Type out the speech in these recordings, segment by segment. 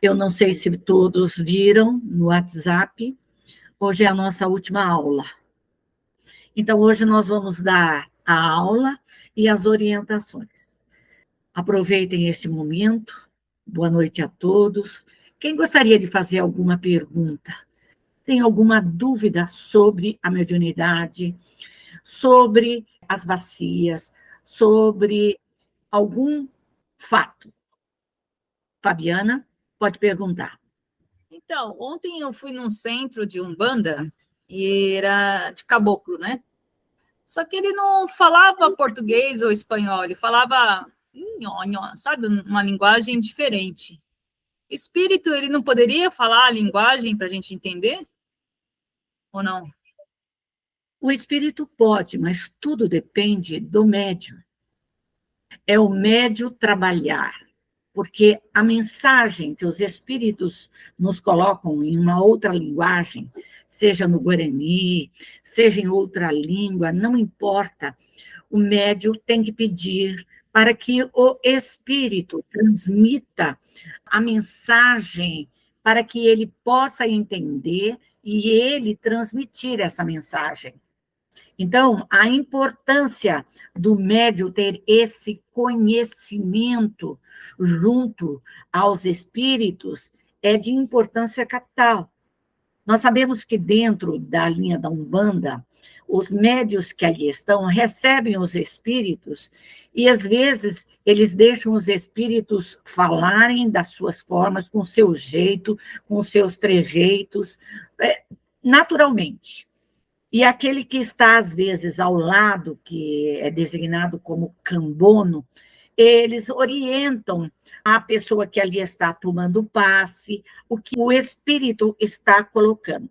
Eu não sei se todos viram no WhatsApp, hoje é a nossa última aula. Então, hoje nós vamos dar a aula e as orientações. Aproveitem este momento. Boa noite a todos. Quem gostaria de fazer alguma pergunta? Tem alguma dúvida sobre a mediunidade, sobre as bacias, sobre algum fato? Fabiana, pode perguntar. Então, ontem eu fui num centro de Umbanda e era de caboclo, né? Só que ele não falava português ou espanhol, ele falava, nhonho, sabe, uma linguagem diferente. Espírito, ele não poderia falar a linguagem para a gente entender? Ou não? O espírito pode, mas tudo depende do médium. É o médium trabalhar, porque a mensagem que os espíritos nos colocam em uma outra linguagem, seja no Guarani, seja em outra língua, não importa, o médium tem que pedir para que o espírito transmita a mensagem para que ele possa entender e ele transmitir essa mensagem. Então, a importância do médium ter esse conhecimento junto aos espíritos é de importância capital. Nós sabemos que dentro da linha da Umbanda, os médiuns que ali estão recebem os espíritos e, às vezes, eles deixam os espíritos falarem das suas formas, com o seu jeito, com os seus trejeitos, naturalmente. E aquele que está, às vezes, ao lado, que é designado como cambono, eles orientam a pessoa que ali está tomando passe, o que o espírito está colocando.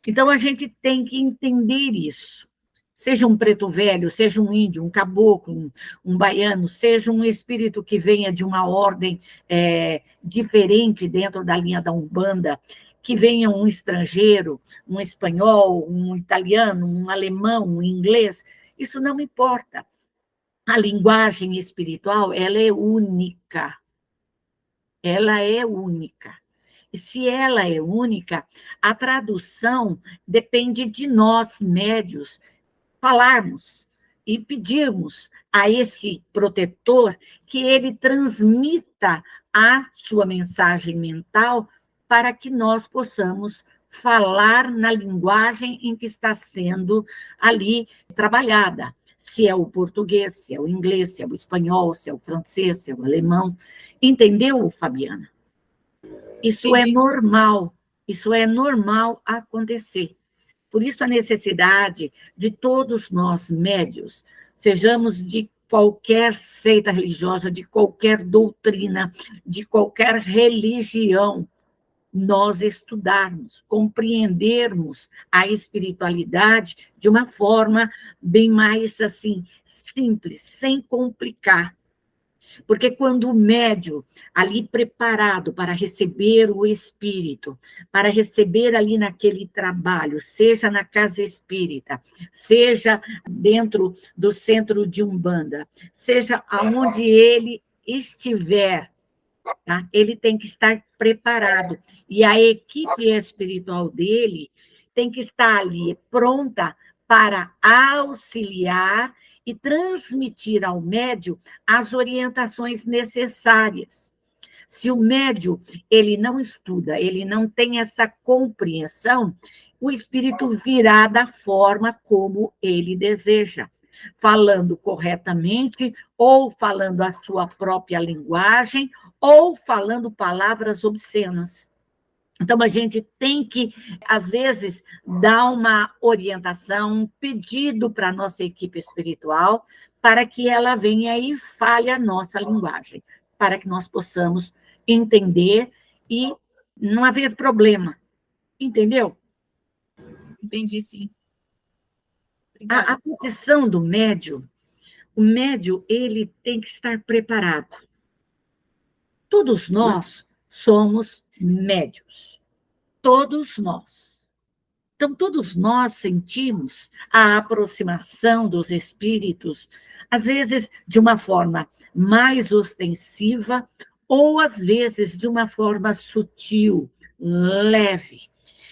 Então, a gente tem que entender isso. Seja um preto velho, seja um índio, um caboclo, um baiano, seja um espírito que venha de uma ordem diferente dentro da linha da Umbanda, que venha um estrangeiro, um espanhol, um italiano, um alemão, um inglês, isso não importa. A linguagem espiritual, ela é única. Ela é única. E se ela é única, a tradução depende de nós, médios, falarmos e pedirmos a esse protetor que ele transmita a sua mensagem mental para que nós possamos falar na linguagem em que está sendo ali trabalhada. Se é o português, se é o inglês, se é o espanhol, se é o francês, se é o alemão. Entendeu, Fabiana? Isso é normal acontecer. Por isso a necessidade de todos nós, médios, sejamos de qualquer seita religiosa, de qualquer doutrina, de qualquer religião, nós estudarmos, compreendermos a espiritualidade de uma forma bem mais assim simples, sem complicar. Porque quando o médium, ali preparado para receber o espírito, para receber ali naquele trabalho, seja na casa espírita, seja dentro do centro de Umbanda, seja aonde ele estiver, tá? Ele tem que estar preparado. E a equipe espiritual dele tem que estar ali pronta para auxiliar e transmitir ao médium as orientações necessárias. Se o médium ele não estuda, ele não tem essa compreensão, o espírito virá da forma como ele deseja, falando corretamente, ou falando a sua própria linguagem, ou falando palavras obscenas. Então, a gente tem que, às vezes, dar uma orientação, um pedido para a nossa equipe espiritual, para que ela venha e fale a nossa linguagem, para que nós possamos entender e não haver problema. Entendeu? Entendi, sim. A posição do médium, o médium ele tem que estar preparado. Todos nós somos médios. Todos nós. Então, todos nós sentimos a aproximação dos espíritos, às vezes de uma forma mais ostensiva ou às vezes de uma forma sutil, leve.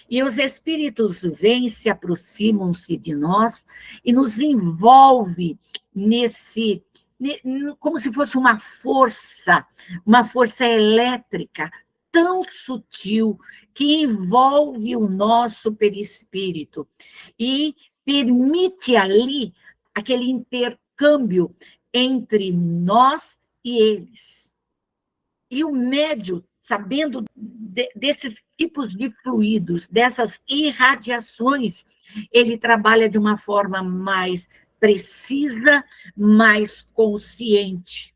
E os espíritos vêm, se aproximam-se de nós e nos envolve como se fosse uma força elétrica tão sutil que envolve o nosso perispírito e permite ali aquele intercâmbio entre nós e eles. E o médium, sabendo desses tipos de fluidos, dessas irradiações, ele trabalha de uma forma mais precisa, mais consciente.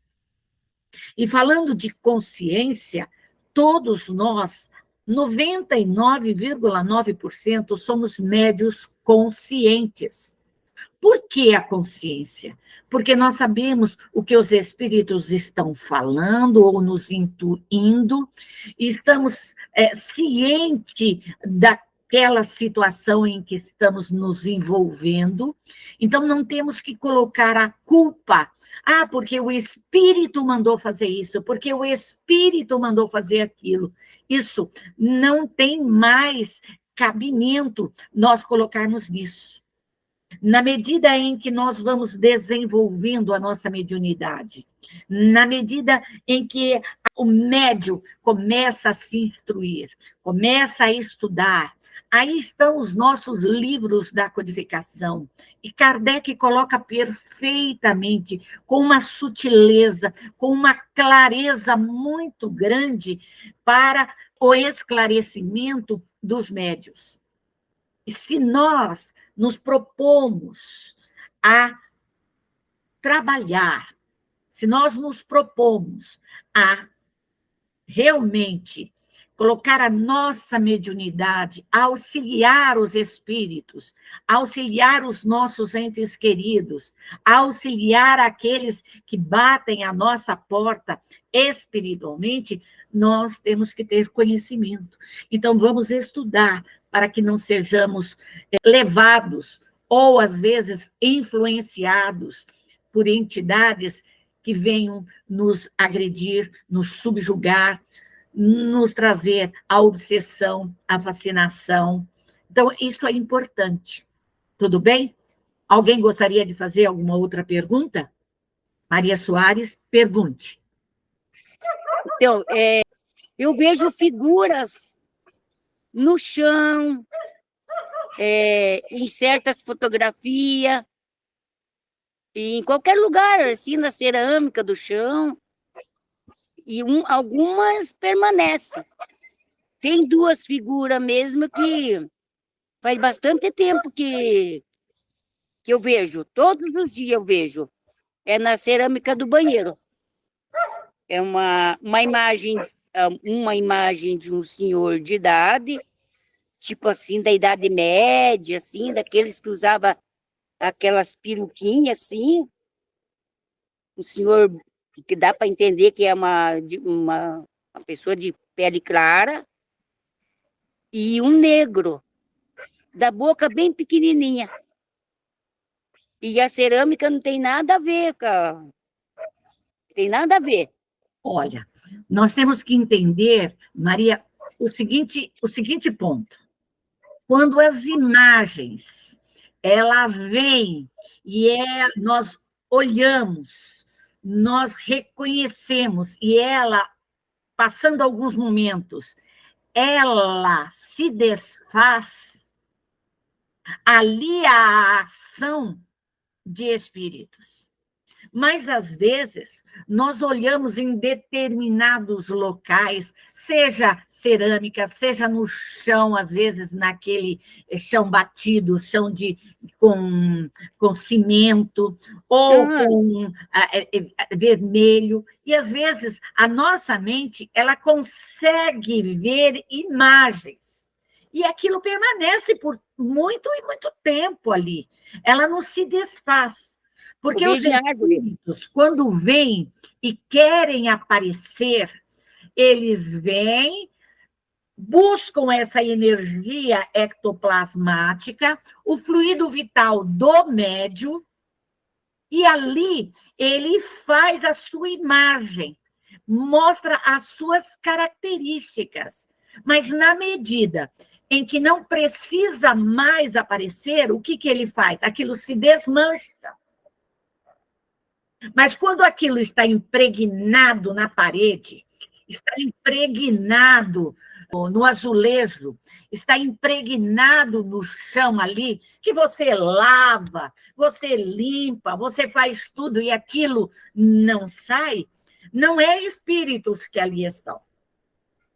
E falando de consciência, todos nós, 99,9%, somos médios conscientes. Por que a consciência? Porque nós sabemos o que os espíritos estão falando ou nos intuindo, e estamos cientes daquela situação em que estamos nos envolvendo, então não temos que colocar a culpa. Ah, porque o espírito mandou fazer isso, porque o espírito mandou fazer aquilo. Isso não tem mais cabimento nós colocarmos nisso. Na medida em que nós vamos desenvolvendo a nossa mediunidade, na medida em que o médium começa a se instruir, começa a estudar, aí estão os nossos livros da codificação. E Kardec coloca perfeitamente, com uma sutileza, com uma clareza muito grande para o esclarecimento dos médiuns. E se nós nos propomos a trabalhar, se nós nos propomos a realmente colocar a nossa mediunidade, auxiliar os espíritos, auxiliar os nossos entes queridos, auxiliar aqueles que batem a nossa porta espiritualmente, nós temos que ter conhecimento. Então, vamos estudar para que não sejamos levados ou, às vezes, influenciados por entidades que venham nos agredir, nos subjugar, nos trazer a obsessão, a fascinação. Então, isso é importante. Tudo bem? Alguém gostaria de fazer alguma outra pergunta? Maria Soares, pergunte. Então, eu vejo figuras no chão, em certas fotografias, em qualquer lugar, assim, na cerâmica do chão, e algumas permanecem. Tem duas figuras mesmo que faz bastante tempo que eu vejo, todos os dias eu vejo, na cerâmica do banheiro. É uma imagem de um senhor de idade, tipo assim, da Idade Média, assim, daqueles que usava aquelas peruquinhas, assim. Um senhor que dá para entender que é uma pessoa de pele clara. E um negro, da boca bem pequenininha. E a cerâmica não tem nada a ver, cara. Tem nada a ver. Olha, nós temos que entender, Maria, o seguinte ponto. Quando as imagens, ela vem e nós olhamos, nós reconhecemos, e ela, passando alguns momentos, ela se desfaz, ali a ação de espíritos. Mas, às vezes, nós olhamos em determinados locais, seja cerâmica, seja no chão, às vezes naquele chão batido, chão com cimento, ou com vermelho, e, às vezes, a nossa mente ela consegue ver imagens, e aquilo permanece por muito e muito tempo ali, ela não se desfaz. Porque os espíritos, quando vêm e querem aparecer, eles vêm, buscam essa energia ectoplasmática, o fluido vital do médium, e ali ele faz a sua imagem. mostra as suas características, mas na medida em que não precisa mais aparecer, o que ele faz? Aquilo se desmancha. Mas quando aquilo está impregnado na parede, está impregnado no azulejo, está impregnado no chão ali, que você lava, você limpa, você faz tudo e aquilo não sai, não é espíritos que ali estão.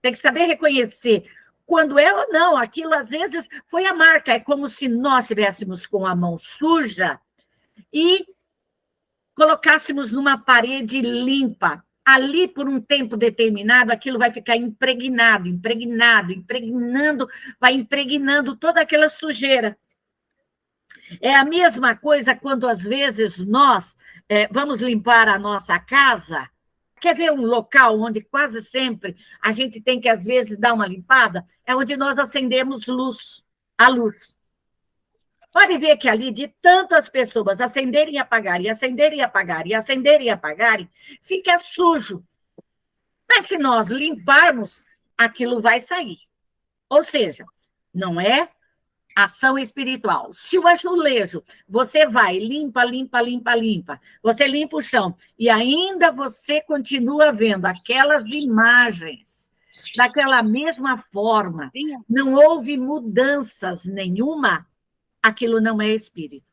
Tem que saber reconhecer quando é ou não. Aquilo, às vezes, foi a marca. É como se nós estivéssemos com a mão suja e colocássemos numa parede limpa. Ali, por um tempo determinado, aquilo vai ficar impregnado, vai impregnando toda aquela sujeira. É a mesma coisa quando, às vezes, nós vamos limpar a nossa casa. Quer ver um local onde quase sempre a gente tem que, às vezes, dar uma limpada? É onde nós acendemos a luz. Pode ver que ali, de tantas pessoas acenderem e apagarem, acenderem e apagarem, acenderem e apagarem, fica sujo. Mas se nós limparmos, aquilo vai sair. Ou seja, não é ação espiritual. Se o azulejo, você vai, limpa, você limpa o chão, e ainda você continua vendo aquelas imagens, daquela mesma forma, não houve mudanças nenhuma, aquilo não é espírito.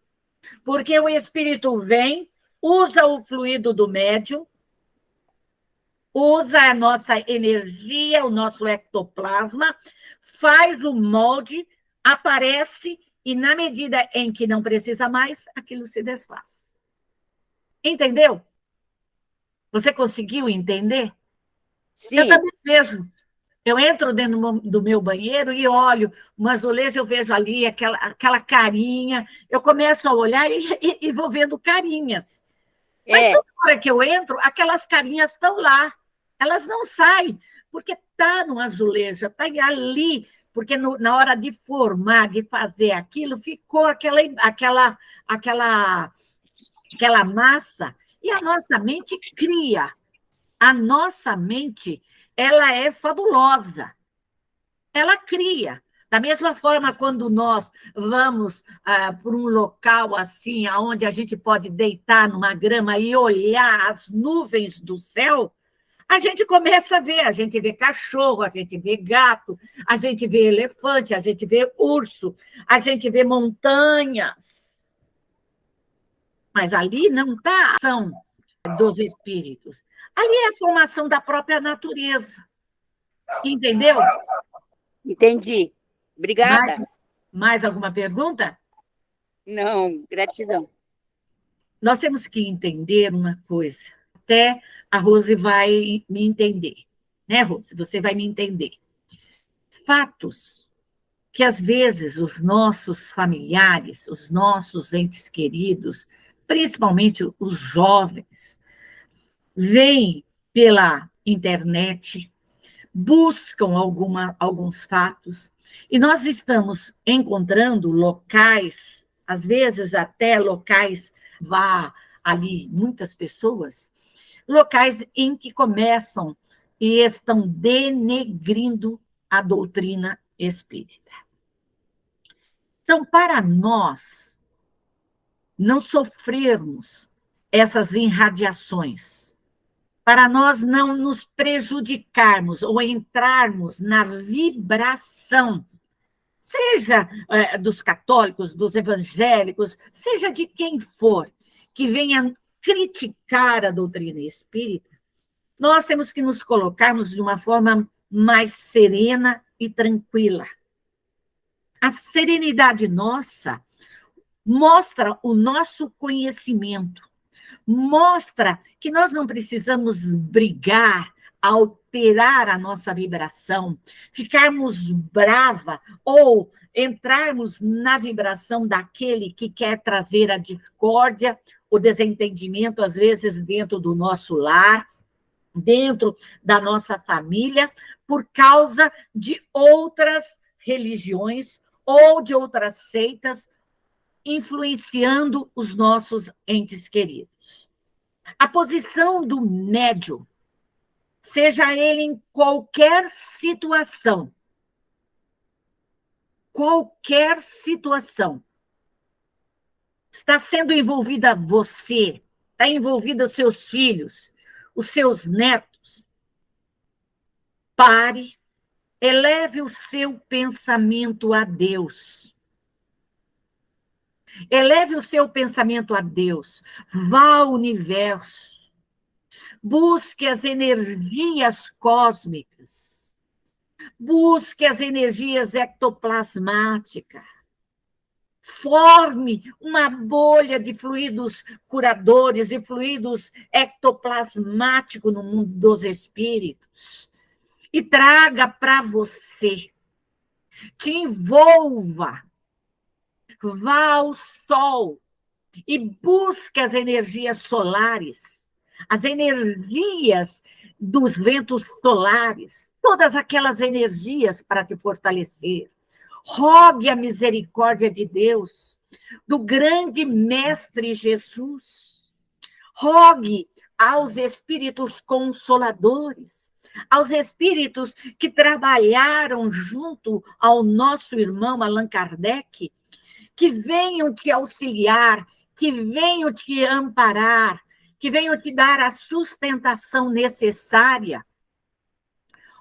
Porque o espírito vem, usa o fluido do médium, usa a nossa energia, o nosso ectoplasma, faz o molde, aparece, e na medida em que não precisa mais, aquilo se desfaz. Entendeu? Você conseguiu entender? Sim. Eu também vejo. Eu entro dentro do meu banheiro e olho um azulejo, eu vejo ali aquela carinha, eu começo a olhar e vou vendo carinhas. Mas toda hora que eu entro, aquelas carinhas estão lá. Elas não saem, porque está no azulejo, está ali, porque na hora de formar, de fazer aquilo, ficou aquela massa, e a nossa mente cria. A nossa mente, ela é fabulosa. Ela cria. Da mesma forma, quando nós vamos por um local assim, onde a gente pode deitar numa grama e olhar as nuvens do céu, a gente começa a ver, a gente vê cachorro, a gente vê gato, a gente vê elefante, a gente vê urso, a gente vê montanhas. Mas ali não está a ação dos espíritos. Ali é a formação da própria natureza. Entendeu? Entendi. Obrigada. Mais alguma pergunta? Não, gratidão. Nós temos que entender uma coisa. Até a Rose vai me entender. Né, Rose? Você vai me entender. Fatos que, às vezes, os nossos familiares, os nossos entes queridos, principalmente os jovens, veem pela internet, buscam alguns fatos, e nós estamos encontrando locais, às vezes até locais, vá ali muitas pessoas, locais em que começam e estão denegrindo a doutrina espírita. Então, para nós não sofrermos essas irradiações, para nós não nos prejudicarmos ou entrarmos na vibração, seja dos católicos, dos evangélicos, seja de quem for, que venha criticar a doutrina espírita, nós temos que nos colocarmos de uma forma mais serena e tranquila. A serenidade nossa mostra o nosso conhecimento, mostra que nós não precisamos brigar, alterar a nossa vibração, ficarmos brava ou entrarmos na vibração daquele que quer trazer a discórdia, o desentendimento, às vezes, dentro do nosso lar, dentro da nossa família, por causa de outras religiões ou de outras seitas, influenciando os nossos entes queridos. A posição do médium seja ele em qualquer situação, está sendo envolvida você, está envolvida os seus filhos, os seus netos, pare, eleve o seu pensamento a Deus. Eleve o seu pensamento a Deus. Vá ao universo. Busque as energias cósmicas. Busque as energias ectoplasmáticas. Forme uma bolha de fluidos curadores, de fluidos ectoplasmáticos no mundo dos espíritos. E traga para você. Te envolva. Vá ao sol e busque as energias solares, as energias dos ventos solares, todas aquelas energias para te fortalecer. Rogue a misericórdia de Deus, do grande Mestre Jesus. Rogue aos espíritos consoladores, aos espíritos que trabalharam junto ao nosso irmão Allan Kardec, que venham te auxiliar, que venham te amparar, que venham te dar a sustentação necessária.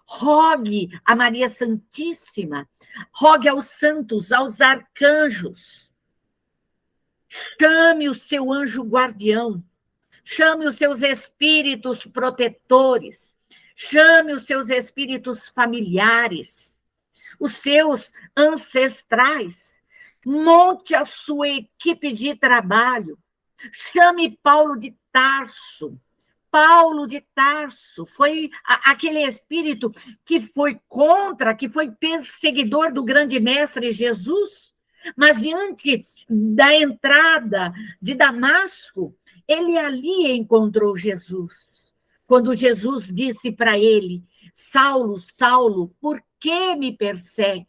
Rogue a Maria Santíssima, rogue aos santos, aos arcanjos. Chame o seu anjo guardião, chame os seus espíritos protetores, chame os seus espíritos familiares, os seus ancestrais. Monte a sua equipe de trabalho. Chame Paulo de Tarso. Paulo de Tarso foi aquele espírito que foi contra, que foi perseguidor do grande mestre Jesus, mas diante da entrada de Damasco, ele ali encontrou Jesus. Quando Jesus disse para ele: Saulo, Saulo, por que me persegue?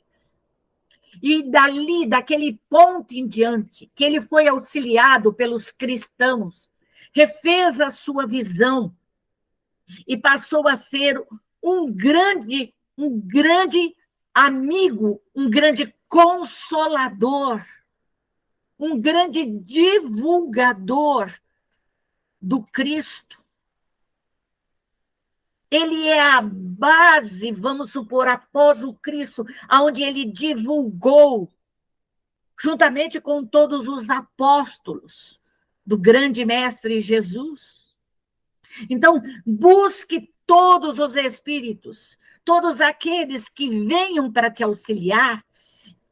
E dali, daquele ponto em diante, que ele foi auxiliado pelos cristãos, refez a sua visão e passou a ser um grande amigo, um grande consolador, um grande divulgador do Cristo. Ele é a base, vamos supor, após o Cristo, onde ele divulgou, juntamente com todos os apóstolos do grande Mestre Jesus. Então, busque todos os espíritos, todos aqueles que venham para te auxiliar,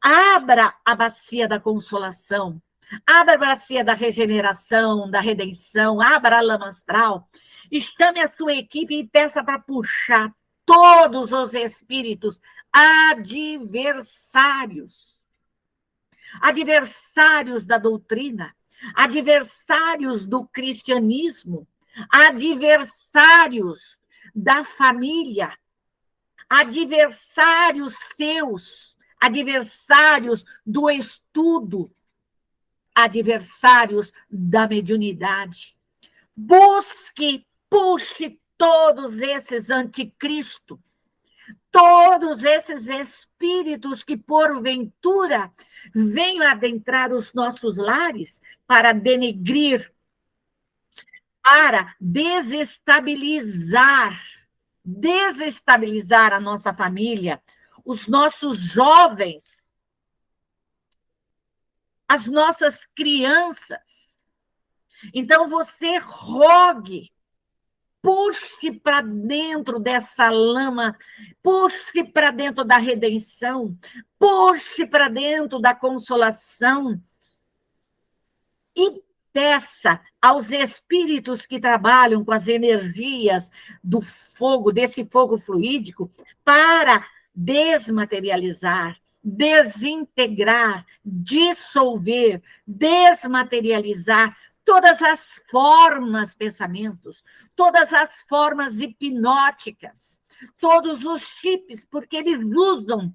abra a bacia da consolação, abra a bacia da regeneração, da redenção, abra a lama astral, e chame a sua equipe e peça para puxar todos os espíritos adversários da doutrina, adversários do cristianismo, adversários da família, adversários seus, adversários do estudo, adversários da mediunidade. Busque, puxe todos esses anticristo, todos esses espíritos que, porventura, venham adentrar os nossos lares para denegrir, para desestabilizar a nossa família, os nossos jovens, as nossas crianças. Então, você rogue, puxe para dentro dessa lama, puxe para dentro da redenção, puxe para dentro da consolação e peça aos espíritos que trabalham com as energias do fogo, desse fogo fluídico, para desmaterializar, desintegrar, dissolver, desmaterializar todas as formas, pensamentos, todas as formas hipnóticas, todos os chips, porque eles usam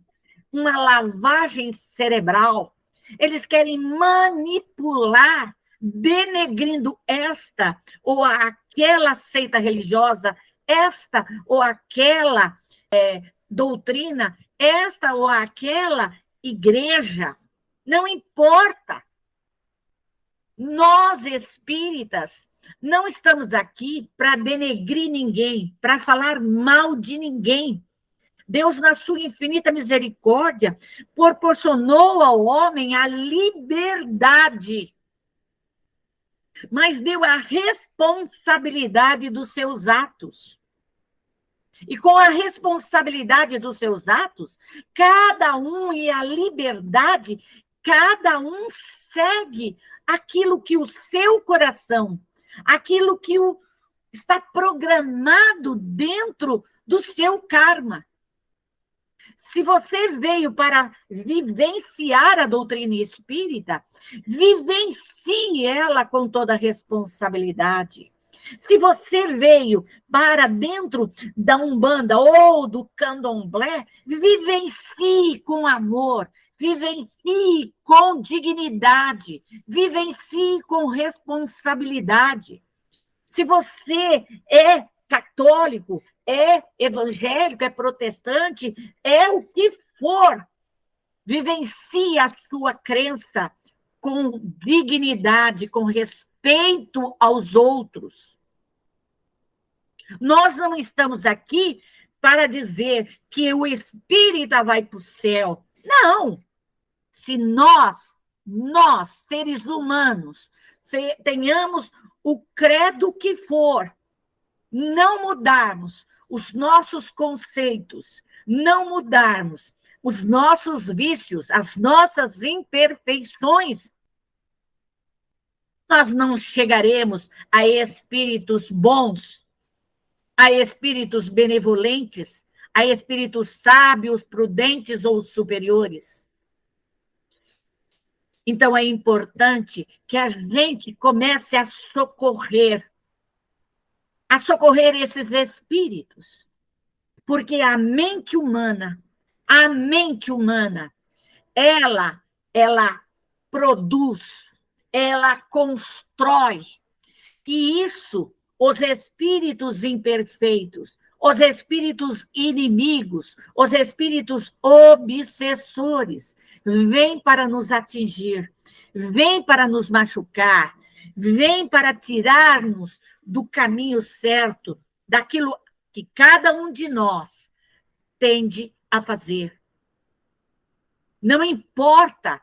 uma lavagem cerebral, eles querem manipular, denegrindo esta ou aquela seita religiosa, esta ou aquela doutrina, esta ou aquela igreja. Não importa. Nós, espíritas, não estamos aqui para denegrir ninguém, para falar mal de ninguém. Deus, na sua infinita misericórdia, proporcionou ao homem a liberdade, mas deu a responsabilidade dos seus atos. E com a responsabilidade dos seus atos, cada um e a liberdade, cada um segue aquilo que o seu coração, aquilo que está programado dentro do seu karma. Se você veio para vivenciar a doutrina espírita, vivencie ela com toda a responsabilidade. Se você veio para dentro da Umbanda ou do Candomblé, vivencie com amor, vivencie com dignidade, vivencie com responsabilidade. Se você é católico, é evangélico, é protestante, é o que for, vivencie a sua crença com dignidade, com respeito aos outros. Nós não estamos aqui para dizer que o espírita vai para o céu. Não! Se nós, seres humanos, tenhamos o credo que for, não mudarmos os nossos conceitos, não mudarmos os nossos vícios, as nossas imperfeições, nós não chegaremos a espíritos bons, a espíritos benevolentes, a espíritos sábios, prudentes ou superiores. Então, é importante que a gente comece a socorrer esses espíritos, porque a mente humana, ela produz, ela constrói, e isso, os espíritos imperfeitos, os espíritos inimigos, os espíritos obsessores, vêm para nos atingir, vêm para nos machucar, vêm para tirar-nos do caminho certo, daquilo que cada um de nós tende a fazer. Não importa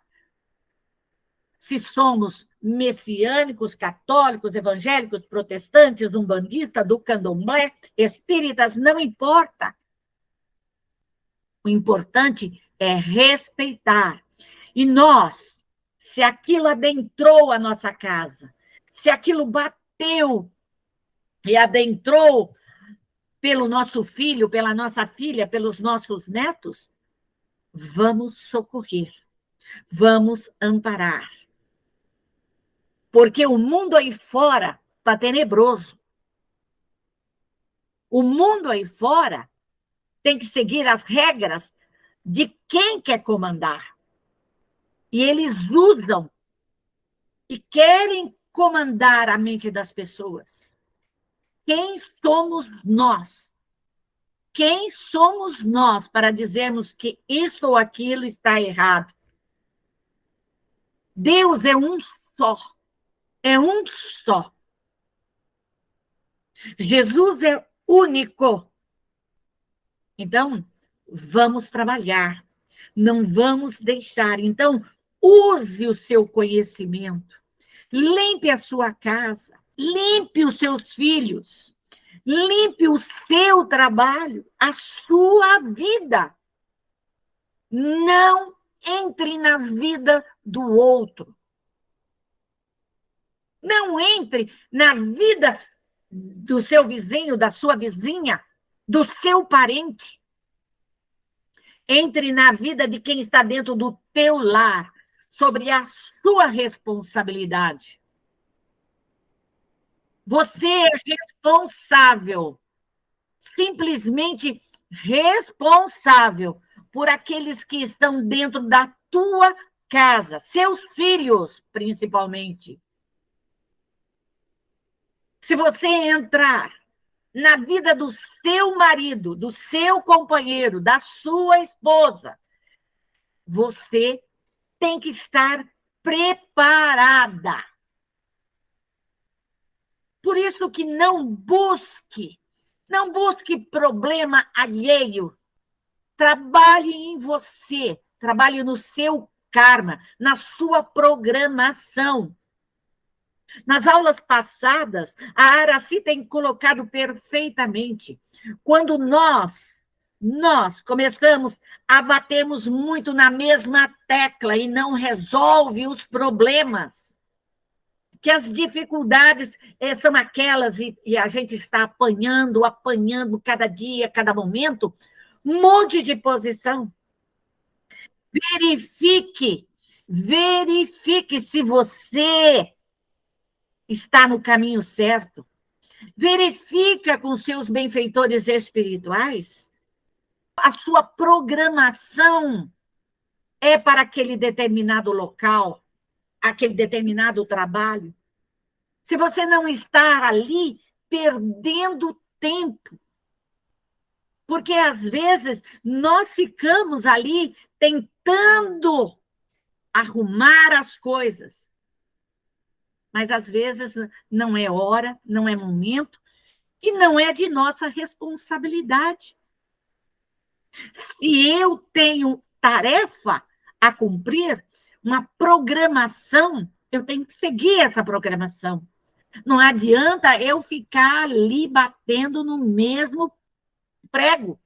se somos messiânicos, católicos, evangélicos, protestantes, umbandistas, do candomblé, espíritas, não importa. O importante é respeitar. E nós, se aquilo adentrou a nossa casa, se aquilo bateu e adentrou pelo nosso filho, pela nossa filha, pelos nossos netos, vamos socorrer, vamos amparar. Porque o mundo aí fora está tenebroso. O mundo aí fora tem que seguir as regras de quem quer comandar. E eles usam e querem comandar a mente das pessoas. Quem somos nós? Quem somos nós para dizermos que isso ou aquilo está errado? Deus é um só. É um só. Jesus é único. Então, vamos trabalhar. Não vamos deixar. Então, use o seu conhecimento. Limpe a sua casa. Limpe os seus filhos. Limpe o seu trabalho, a sua vida. Não entre na vida do outro. Não entre na vida do seu vizinho, da sua vizinha, do seu parente. Entre na vida de quem está dentro do teu lar, sobre a sua responsabilidade. Você é responsável, simplesmente responsável por aqueles que estão dentro da tua casa, seus filhos, principalmente. Se você entrar na vida do seu marido, do seu companheiro, da sua esposa, você tem que estar preparada. Por isso que não busque problema alheio. Trabalhe em você, trabalhe no seu karma, na sua programação. Nas aulas passadas, a Araci tem colocado perfeitamente. Quando nós começamos a batermos muito na mesma tecla e não resolve os problemas, que as dificuldades são aquelas e a gente está apanhando cada dia, cada momento, mude de posição. Verifique se você está no caminho certo. Verifica com seus benfeitores espirituais. A sua programação é para aquele determinado local, aquele determinado trabalho. Se você não está ali perdendo tempo, porque às vezes nós ficamos ali tentando arrumar as coisas, mas às vezes não é hora, não é momento, e não é de nossa responsabilidade. Se eu tenho tarefa a cumprir, uma programação, eu tenho que seguir essa programação. Não adianta eu ficar ali batendo no mesmo prego,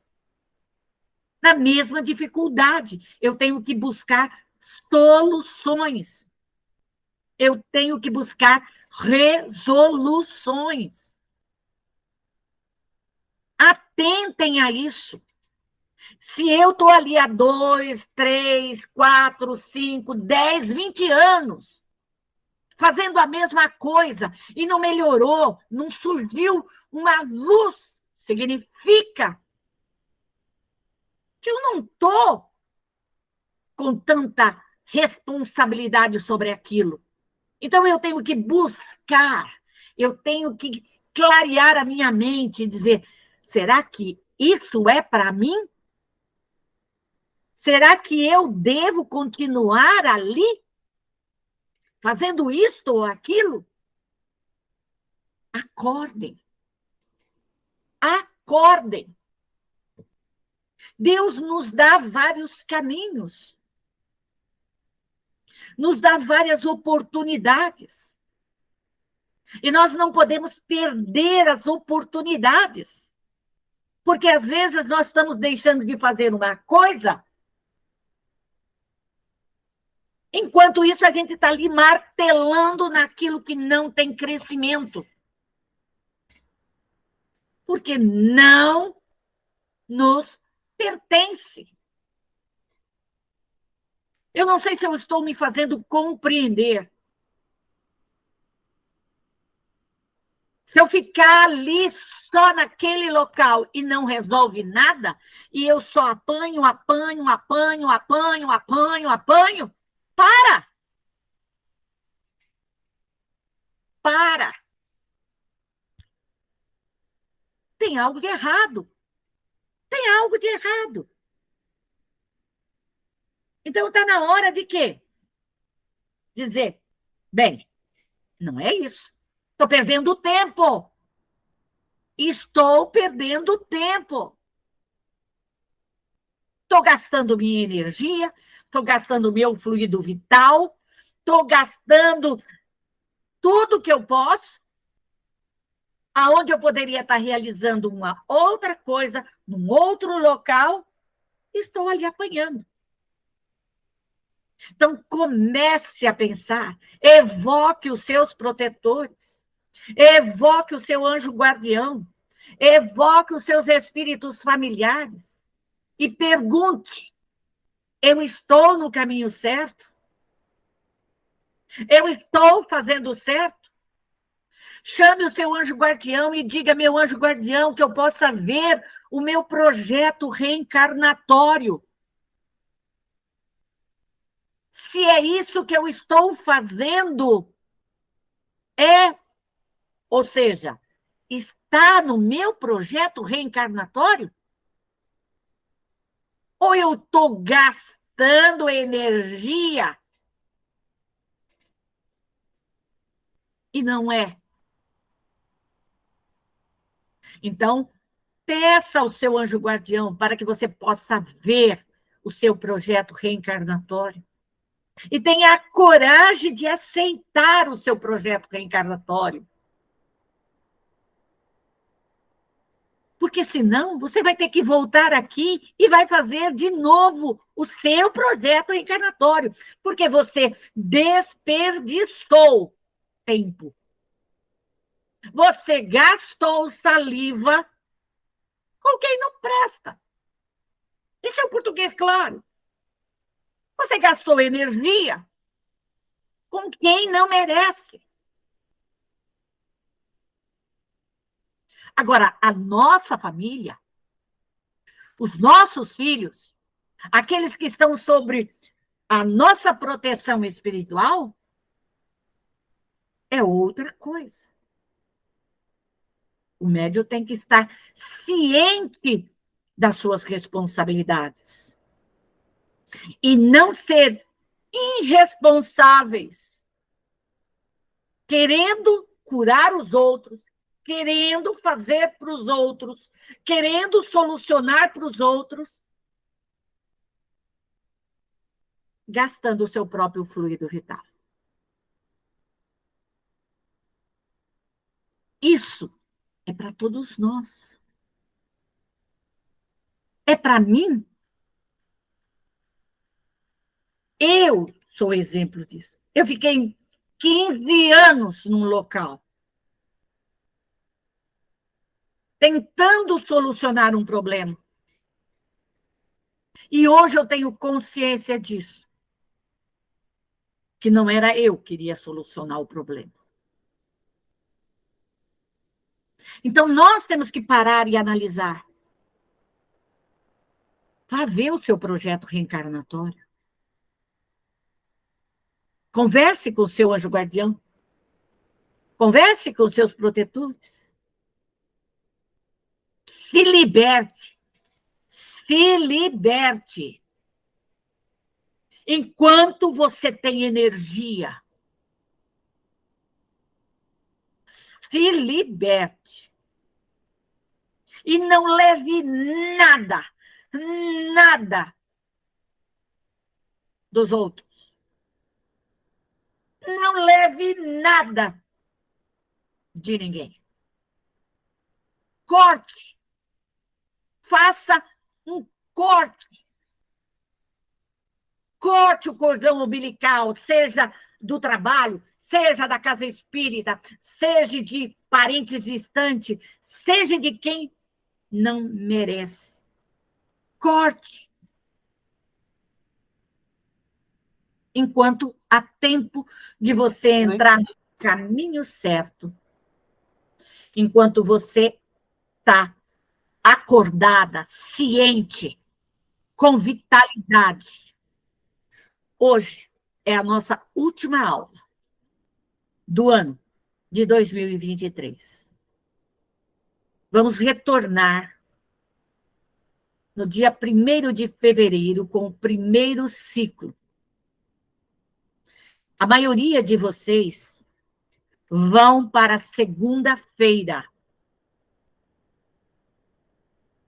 na mesma dificuldade. Eu tenho que buscar soluções. Eu tenho que buscar resoluções. Atentem a isso. Se eu estou ali há 2, 3, 4, 5, 10, 20 anos, fazendo a mesma coisa e não melhorou, não surgiu uma luz, significa que eu não estou com tanta responsabilidade sobre aquilo. Então, eu tenho que buscar, eu tenho que clarear a minha mente e dizer, será que isso é para mim? Será que eu devo continuar ali, fazendo isto ou aquilo? Acordem. Acordem. Deus nos dá vários caminhos. Nos dá várias oportunidades. E nós não podemos perder as oportunidades. Porque às vezes nós estamos deixando de fazer uma coisa, enquanto isso a gente está ali martelando naquilo que não tem crescimento. Porque não nos pertence. Eu não sei se eu estou me fazendo compreender. Se eu ficar ali só naquele local e não resolve nada, e eu só apanho, para! Para! Tem algo de errado. Tem algo de errado. Então, está na hora de quê? Dizer, bem, não é isso. Estou perdendo tempo. Estou perdendo tempo. Estou gastando minha energia, estou gastando meu fluido vital, estou gastando tudo que eu posso, aonde eu poderia estar realizando uma outra coisa, num outro local, estou ali apanhando. Então, comece a pensar, evoque os seus protetores, evoque o seu anjo guardião, evoque os seus espíritos familiares e pergunte, eu estou no caminho certo? Eu estou fazendo certo? Chame o seu anjo guardião e diga, meu anjo guardião, que eu possa ver o meu projeto reencarnatório. Se é isso que eu estou fazendo, ou seja, está no meu projeto reencarnatório? Ou eu estou gastando energia e não é? Então, peça ao seu anjo guardião para que você possa ver o seu projeto reencarnatório. E tenha a coragem de aceitar o seu projeto reencarnatório. Porque senão você vai ter que voltar aqui e vai fazer de novo o seu projeto reencarnatório. Porque você desperdiçou tempo. Você gastou saliva com quem não presta. Isso é o português claro. Você gastou energia com quem não merece. Agora, a nossa família, os nossos filhos, aqueles que estão sobre a nossa proteção espiritual, é outra coisa. O médium tem que estar ciente das suas responsabilidades e não ser irresponsáveis, querendo curar os outros, querendo fazer para os outros, querendo solucionar para os outros, gastando o seu próprio fluido vital. Isso é para todos nós. É para mim. Eu sou exemplo disso. Eu fiquei 15 anos num local, tentando solucionar um problema. E hoje eu tenho consciência disso. Que não era eu que queria solucionar o problema. Então, nós temos que parar e analisar. Vá ver o seu projeto reencarnatório. Converse com o seu anjo guardião. Converse com os seus protetores. Se liberte. Se liberte. Enquanto você tem energia. Se liberte. E não leve nada, nada dos outros. Não leve nada de ninguém. Corte. Faça um corte. Corte o cordão umbilical, seja do trabalho, seja da casa espírita, seja de parentes distantes, seja de quem não merece. Corte. Enquanto há tempo de você entrar no caminho certo. Enquanto você está acordada, ciente, com vitalidade. Hoje é a nossa última aula do ano de 2023. Vamos retornar no dia 1º de fevereiro com o primeiro ciclo. A maioria de vocês vão para segunda-feira.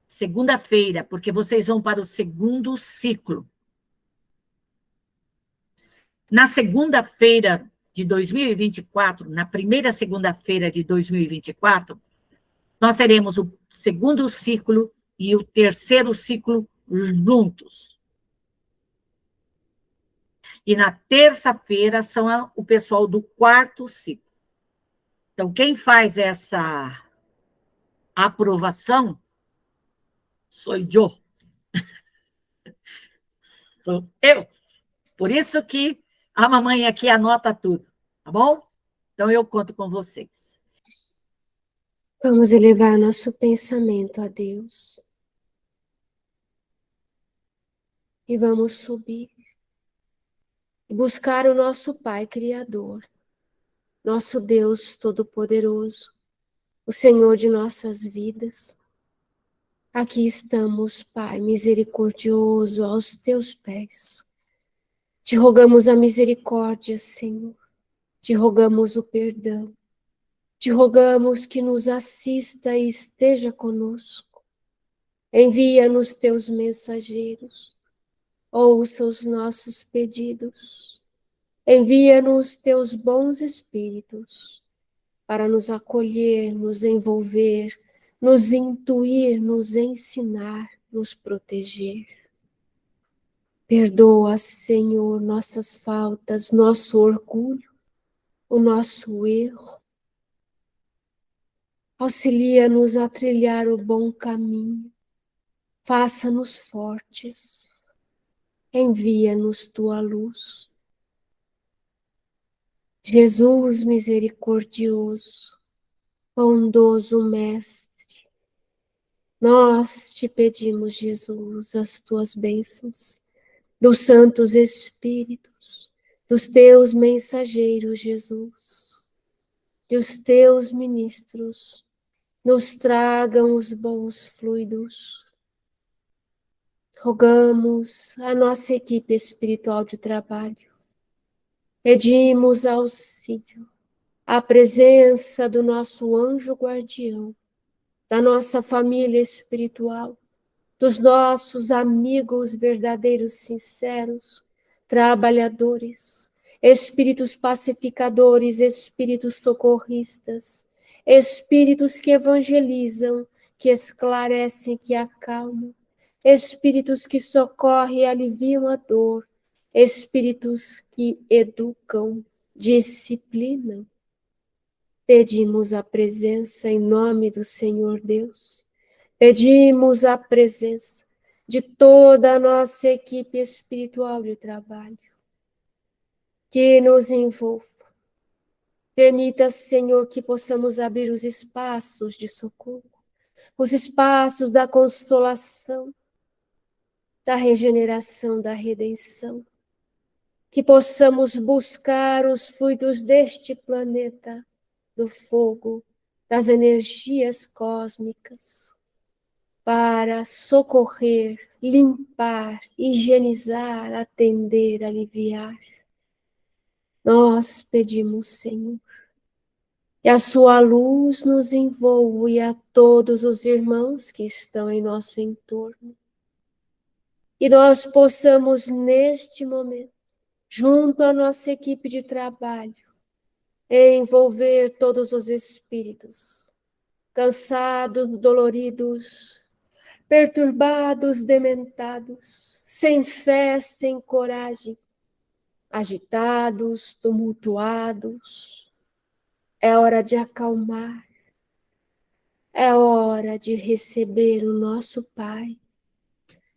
Segunda-feira, porque vocês vão para o segundo ciclo. Na segunda-feira de 2024, na primeira segunda-feira de 2024, nós teremos o segundo ciclo e o terceiro ciclo juntos. E na terça-feira são o pessoal do quarto ciclo. Então, quem faz essa aprovação sou eu. Sou eu. Por isso que a mamãe aqui anota tudo, tá bom? Então, eu conto com vocês. Vamos elevar nosso pensamento a Deus. E vamos subir. E buscar o nosso Pai Criador, nosso Deus Todo-Poderoso, o Senhor de nossas vidas. Aqui estamos, Pai misericordioso, aos teus pés. Te rogamos a misericórdia, Senhor. Te rogamos o perdão. Te rogamos que nos assista e esteja conosco. Envia-nos teus mensageiros. Ouça os nossos pedidos. Envia-nos teus bons espíritos para nos acolher, nos envolver, nos intuir, nos ensinar, nos proteger. Perdoa, Senhor, nossas faltas, nosso orgulho, o nosso erro. Auxilia-nos a trilhar o bom caminho. Faça-nos fortes. Envia-nos tua luz. Jesus misericordioso, bondoso Mestre, nós te pedimos, Jesus, as tuas bênçãos, dos santos Espíritos, dos teus mensageiros, Jesus, que os teus ministros nos tragam os bons fluidos. Rogamos a nossa equipe espiritual de trabalho, pedimos auxílio, a presença do nosso anjo guardião, da nossa família espiritual, dos nossos amigos verdadeiros, sinceros, trabalhadores, espíritos pacificadores, espíritos socorristas, espíritos que evangelizam, que esclarecem, que acalmam, espíritos que socorrem e aliviam a dor, espíritos que educam, disciplinam. Pedimos a presença em nome do Senhor Deus. Pedimos a presença de toda a nossa equipe espiritual de trabalho, que nos envolva. Permita, Senhor, que possamos abrir os espaços de socorro, os espaços da consolação, da regeneração, da redenção, que possamos buscar os fluidos deste planeta, do fogo, das energias cósmicas, para socorrer, limpar, higienizar, atender, aliviar. Nós pedimos, Senhor, que a sua luz nos envolva e a todos os irmãos que estão em nosso entorno. E nós possamos, neste momento, junto à nossa equipe de trabalho, envolver todos os espíritos, cansados, doloridos, perturbados, dementados, sem fé, sem coragem, agitados, tumultuados. É hora de acalmar, é hora de receber o nosso Pai,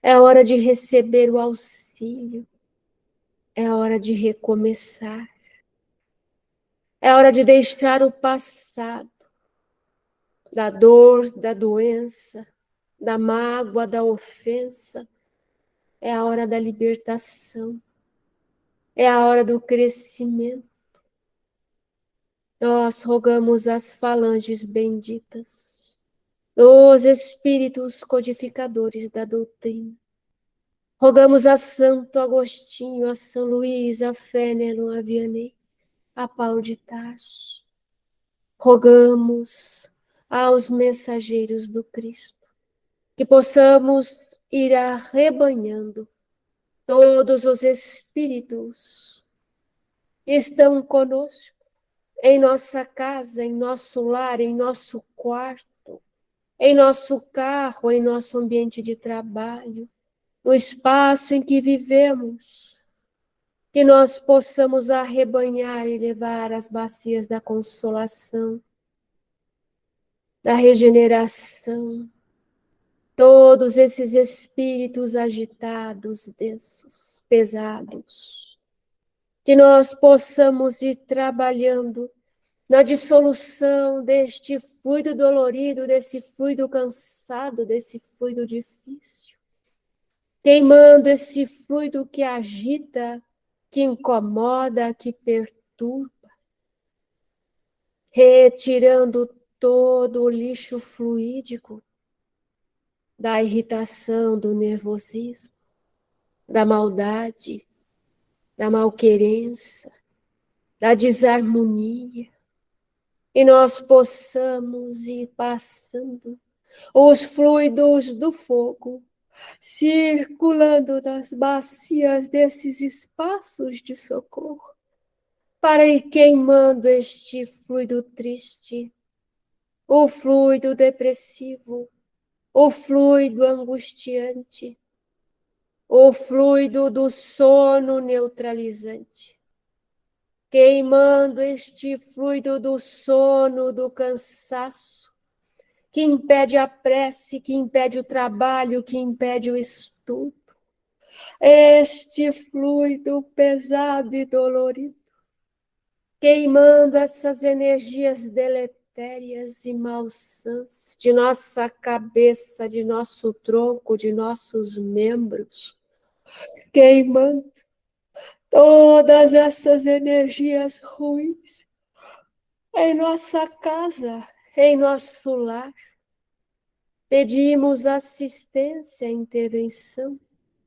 é hora de receber o auxílio, é hora de recomeçar, é hora de deixar o passado, da dor, da doença, da mágoa, da ofensa. É a hora da libertação, é a hora do crescimento. Nós rogamos as falanges benditas, os espíritos codificadores da doutrina. Rogamos a Santo Agostinho, a São Luís, a Fénelon, a Vianney, a Paulo de Tarso. Rogamos aos mensageiros do Cristo, que possamos ir arrebanhando todos os espíritos que estão conosco, em nossa casa, em nosso lar, em nosso quarto, em nosso carro, em nosso ambiente de trabalho, no espaço em que vivemos, que nós possamos arrebanhar e levar as bacias da consolação, da regeneração, todos esses espíritos agitados, densos, pesados, que nós possamos ir trabalhando na dissolução deste fluido dolorido, desse fluido cansado, desse fluido difícil, queimando esse fluido que agita, que incomoda, que perturba, retirando todo o lixo fluídico da irritação, do nervosismo, da maldade, da malquerença, da desarmonia, e nós possamos ir passando os fluidos do fogo, circulando nas bacias desses espaços de socorro, para ir queimando este fluido triste, o fluido depressivo, o fluido angustiante, o fluido do sono neutralizante, queimando este fluido do sono, do cansaço, que impede a prece, que impede o trabalho, que impede o estudo. Este fluido pesado e dolorido, queimando essas energias deletérias e malsãs de nossa cabeça, de nosso tronco, de nossos membros, queimando todas essas energias ruins em nossa casa, em nosso lar. Pedimos assistência, intervenção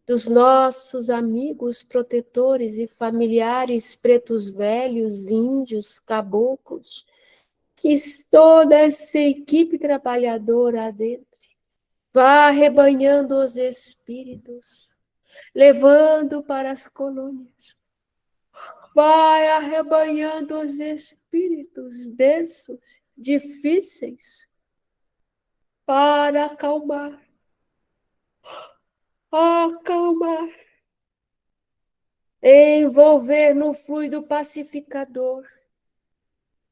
dos nossos amigos protetores e familiares, pretos velhos, índios, caboclos, que toda essa equipe trabalhadora adentro vá arrebanhando os espíritos, levando para as colônias, vai arrebanhando os espíritos densos, difíceis, para acalmar, envolver no fluido pacificador,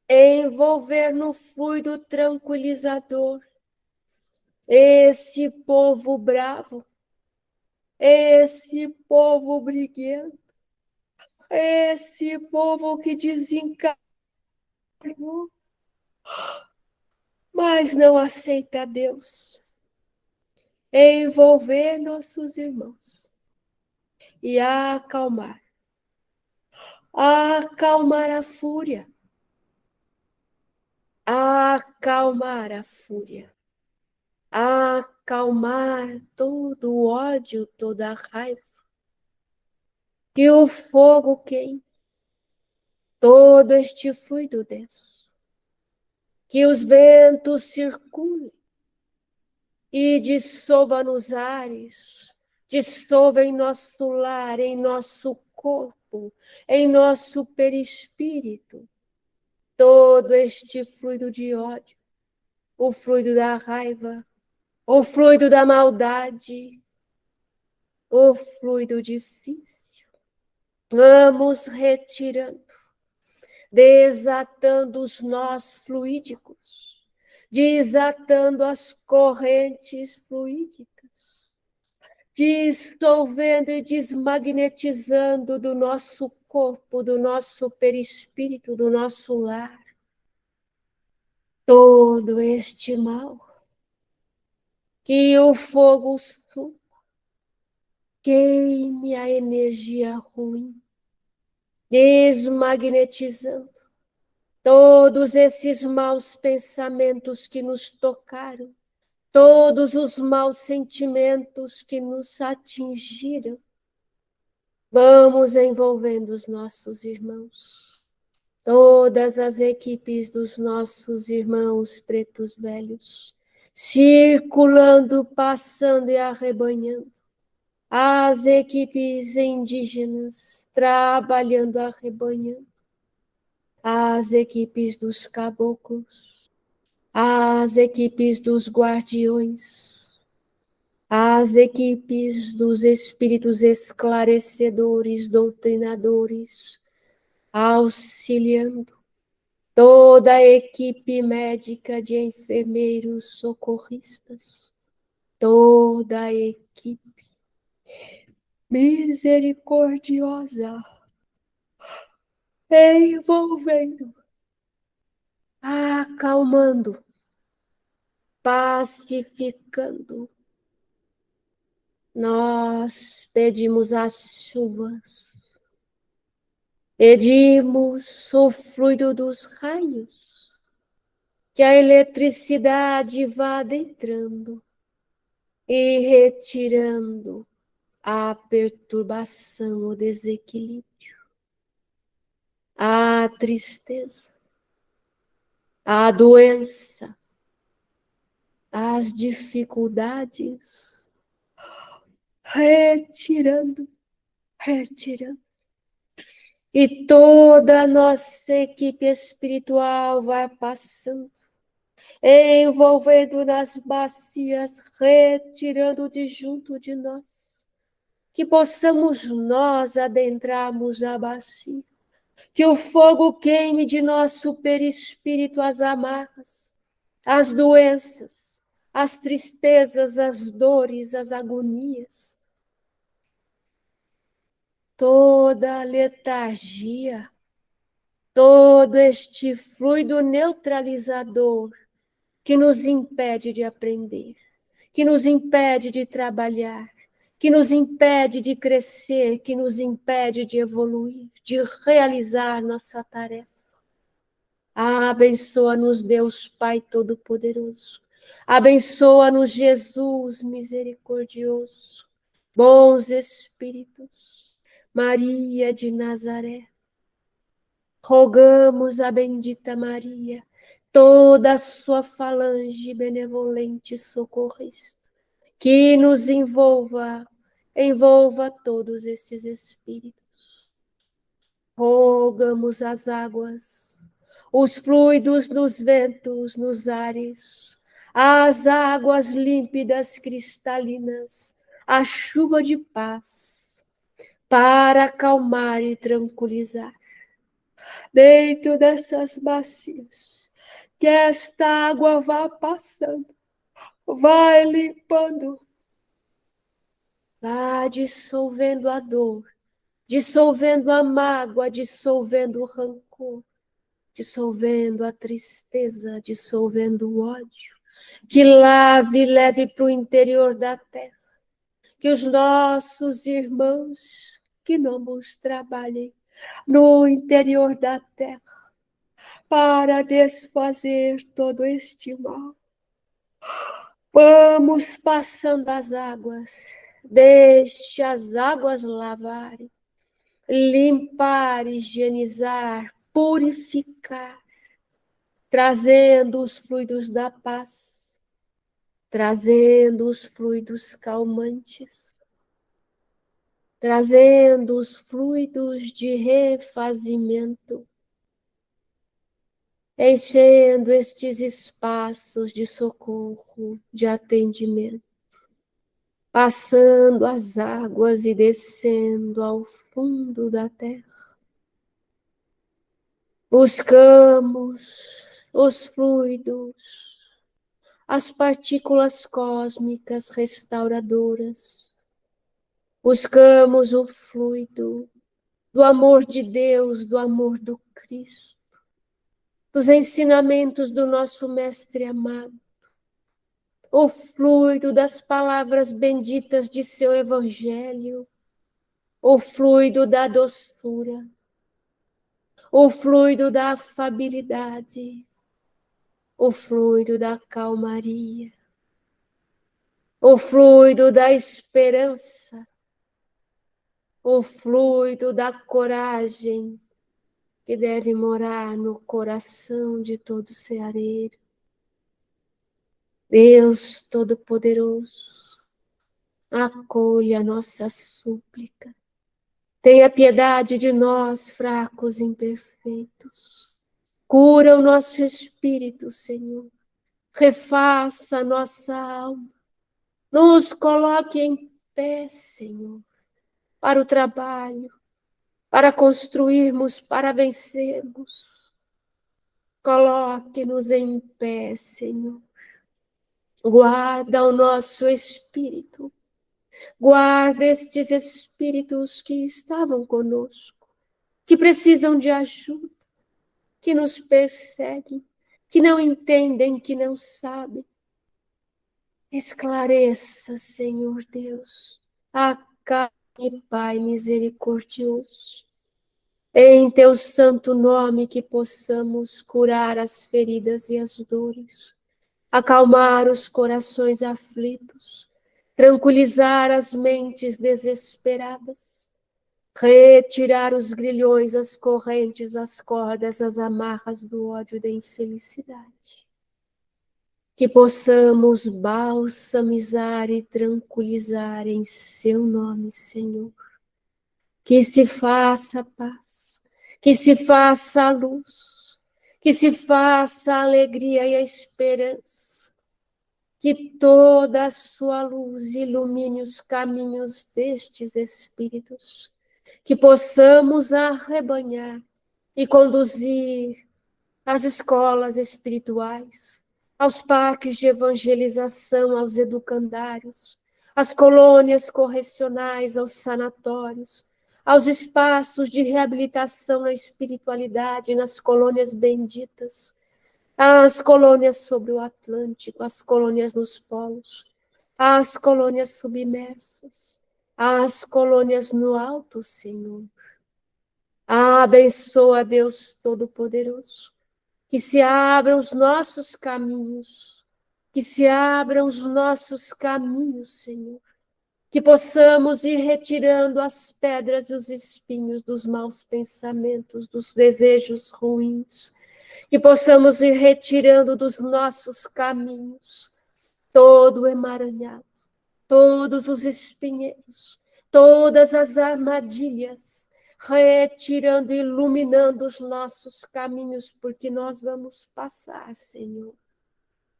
envolver no fluido tranquilizador esse povo bravo, esse povo briguento, esse povo que desencarnou, mas não aceita Deus. Envolver nossos irmãos e acalmar a fúria, acalmar a fúria, acalmar todo o ódio, toda a raiva, que o fogo queime todo este fluido denso, que os ventos circulem e dissolva nos ares, dissolva em nosso lar, em nosso corpo, em nosso perispírito, todo este fluido de ódio, o fluido da raiva, o fluido da maldade, o fluido difícil. Vamos retirando, desatando os nós fluídicos, desatando as correntes fluídicas, dissolvendo e desmagnetizando do nosso corpo, do nosso perispírito, do nosso lar, todo este mal, que o fogo queime a energia ruim, desmagnetizando todos esses maus pensamentos que nos tocaram, todos os maus sentimentos que nos atingiram. Vamos envolvendo os nossos irmãos, todas as equipes dos nossos irmãos pretos velhos, circulando, passando e arrebanhando. As equipes indígenas trabalhando, arrebanhando. As equipes dos caboclos, as equipes dos guardiões, as equipes dos espíritos esclarecedores, doutrinadores, auxiliando toda a equipe médica de enfermeiros, socorristas, toda a equipe misericordiosa, envolvendo, acalmando, pacificando. Nós pedimos as chuvas, pedimos o fluido dos raios, que a eletricidade vá adentrando e retirando a perturbação, o desequilíbrio, a tristeza, a doença, as dificuldades, retirando, retirando. E toda a nossa equipe espiritual vai passando, envolvendo nas bacias, retirando de junto de nós. Que possamos nós adentrarmos a bacia. Que o fogo queime de nosso perispírito as amarras, as doenças, as tristezas, as dores, as agonias. Toda a letargia, todo este fluido neutralizador que nos impede de aprender, que nos impede de trabalhar, que nos impede de crescer, que nos impede de evoluir, de realizar nossa tarefa. Abençoa-nos, Deus Pai Todo-Poderoso. Abençoa-nos, Jesus misericordioso. Bons Espíritos, Maria de Nazaré. Rogamos a bendita Maria, toda a sua falange benevolente e socorrista, que nos envolva todos estes espíritos. Rogamos as águas, os fluidos dos ventos, nos ares, as águas límpidas, cristalinas, a chuva de paz, para acalmar e tranquilizar. Dentro dessas bacias, que esta água vá passando, vai limpando, vá dissolvendo a dor, dissolvendo a mágoa, dissolvendo o rancor, dissolvendo a tristeza, dissolvendo o ódio, que lave e leve para o interior da terra, que os nossos irmãos gnomos trabalhem no interior da terra para desfazer todo este mal. Vamos passando as águas, deixe as águas lavarem, limpar, higienizar, purificar, trazendo os fluidos da paz, trazendo os fluidos calmantes, trazendo os fluidos de refazimento, enchendo estes espaços de socorro, de atendimento, passando as águas e descendo ao fundo da terra. Buscamos os fluidos, as partículas cósmicas restauradoras. Buscamos o fluido do amor de Deus, do amor do Cristo, dos ensinamentos do nosso Mestre amado, o fluido das palavras benditas de seu Evangelho, o fluido da doçura, o fluido da afabilidade, o fluido da calmaria, o fluido da esperança, o fluido da coragem que deve morar no coração de todo ceareiro. Deus Todo-Poderoso, acolha a nossa súplica. Tenha piedade de nós, fracos e imperfeitos. Cura o nosso espírito, Senhor. Refaça a nossa alma. Nos coloque em pé, Senhor, para o trabalho, para construirmos, para vencermos. Coloque-nos em pé, Senhor. Guarda o nosso espírito. Guarda estes espíritos que estavam conosco, que precisam de ajuda, que nos perseguem, que não entendem, que não sabem. Esclareça, Senhor Deus, acalme, Pai misericordioso. Em teu santo nome que possamos curar as feridas e as dores, acalmar os corações aflitos, tranquilizar as mentes desesperadas, retirar os grilhões, as correntes, as cordas, as amarras do ódio e da infelicidade. Que possamos balsamizar e tranquilizar em seu nome, Senhor. Que se faça a paz, que se faça a luz, que se faça a alegria e a esperança. Que toda a sua luz ilumine os caminhos destes espíritos. Que possamos arrebanhar e conduzir às escolas espirituais, aos parques de evangelização, aos educandários, às colônias correcionais, aos sanatórios, aos espaços de reabilitação na espiritualidade, nas colônias benditas, às colônias sobre o Atlântico, às colônias nos polos, às colônias submersas, às colônias no alto, Senhor. Abençoa, Deus Todo-Poderoso, que se abram os nossos caminhos, que se abram os nossos caminhos, Senhor, que possamos ir retirando as pedras e os espinhos dos maus pensamentos, dos desejos ruins, que possamos ir retirando dos nossos caminhos todo o emaranhado, todos os espinheiros, todas as armadilhas, retirando e iluminando os nossos caminhos, porque nós vamos passar, Senhor.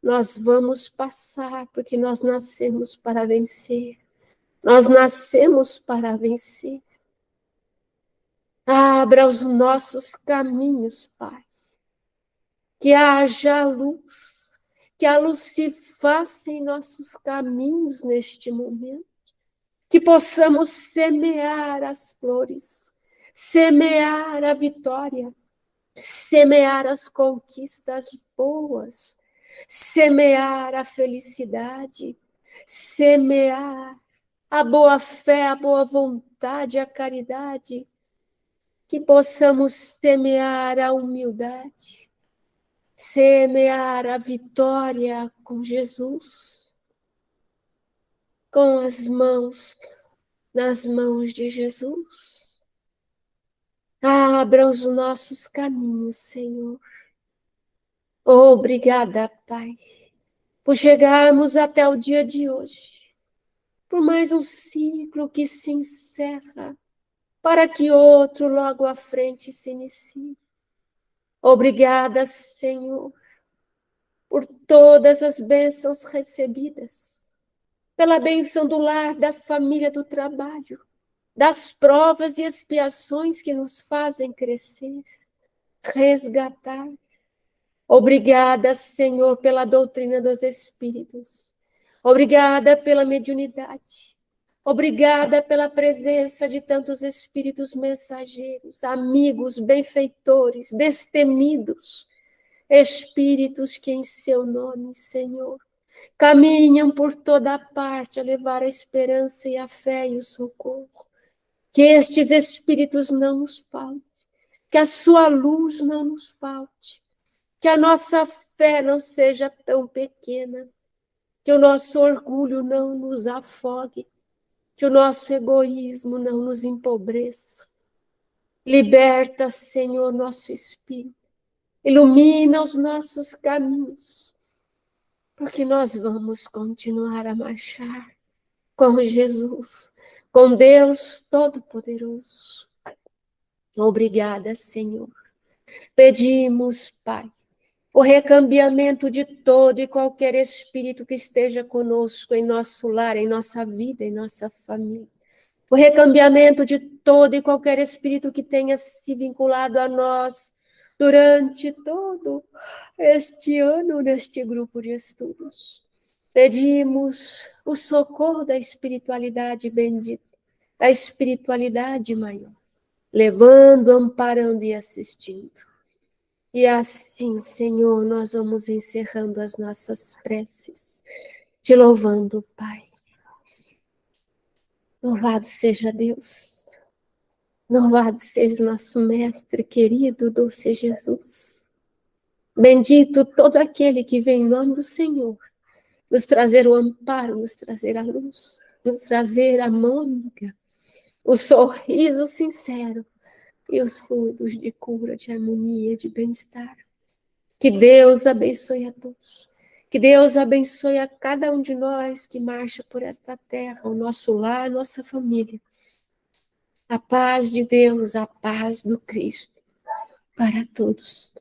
Nós vamos passar, porque nós nascemos para vencer. Nós nascemos para vencer. Abra os nossos caminhos, Pai. Que haja luz, que a luz se faça em nossos caminhos neste momento. Que possamos semear as flores, semear a vitória, semear as conquistas boas, semear a felicidade, semear a boa fé, a boa vontade, a caridade, que possamos semear a humildade, semear a vitória com Jesus, com as mãos nas mãos de Jesus. Abra os nossos caminhos, Senhor. Obrigada, Pai, por chegarmos até o dia de hoje, por mais um ciclo que se encerra, para que outro logo à frente se inicie. Obrigada, Senhor, por todas as bênçãos recebidas, pela bênção do lar, da família, do trabalho, das provas e expiações que nos fazem crescer, resgatar. Obrigada, Senhor, pela doutrina dos Espíritos. Obrigada pela mediunidade. Obrigada pela presença de tantos espíritos mensageiros, amigos, benfeitores, destemidos, espíritos que em seu nome, Senhor, caminham por toda parte a levar a esperança e a fé e o socorro. Que estes espíritos não nos faltem, que a sua luz não nos falte, que a nossa fé não seja tão pequena, que o nosso orgulho não nos afogue, que o nosso egoísmo não nos empobreça. Liberta, Senhor, nosso espírito, ilumina os nossos caminhos, porque nós vamos continuar a marchar com Jesus, com Deus Todo-Poderoso. Obrigada, Senhor. Pedimos, Pai, o recambiamento de todo e qualquer espírito que esteja conosco em nosso lar, em nossa vida, em nossa família. O recambiamento de todo e qualquer espírito que tenha se vinculado a nós durante todo este ano, neste grupo de estudos. Pedimos o socorro da espiritualidade bendita, da espiritualidade maior, levando, amparando e assistindo. E assim, Senhor, nós vamos encerrando as nossas preces, te louvando, Pai. Louvado seja Deus. Louvado seja o nosso Mestre querido, doce Jesus. Bendito todo aquele que vem em nome do Senhor, nos trazer o amparo, nos trazer a luz, nos trazer a mão amiga, o sorriso sincero e os fluidos de cura, de harmonia, de bem-estar. Que Deus abençoe a todos. Que Deus abençoe a cada um de nós que marcha por esta terra, o nosso lar, a nossa família. A paz de Deus, a paz do Cristo para todos.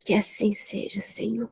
Que assim seja, Senhor.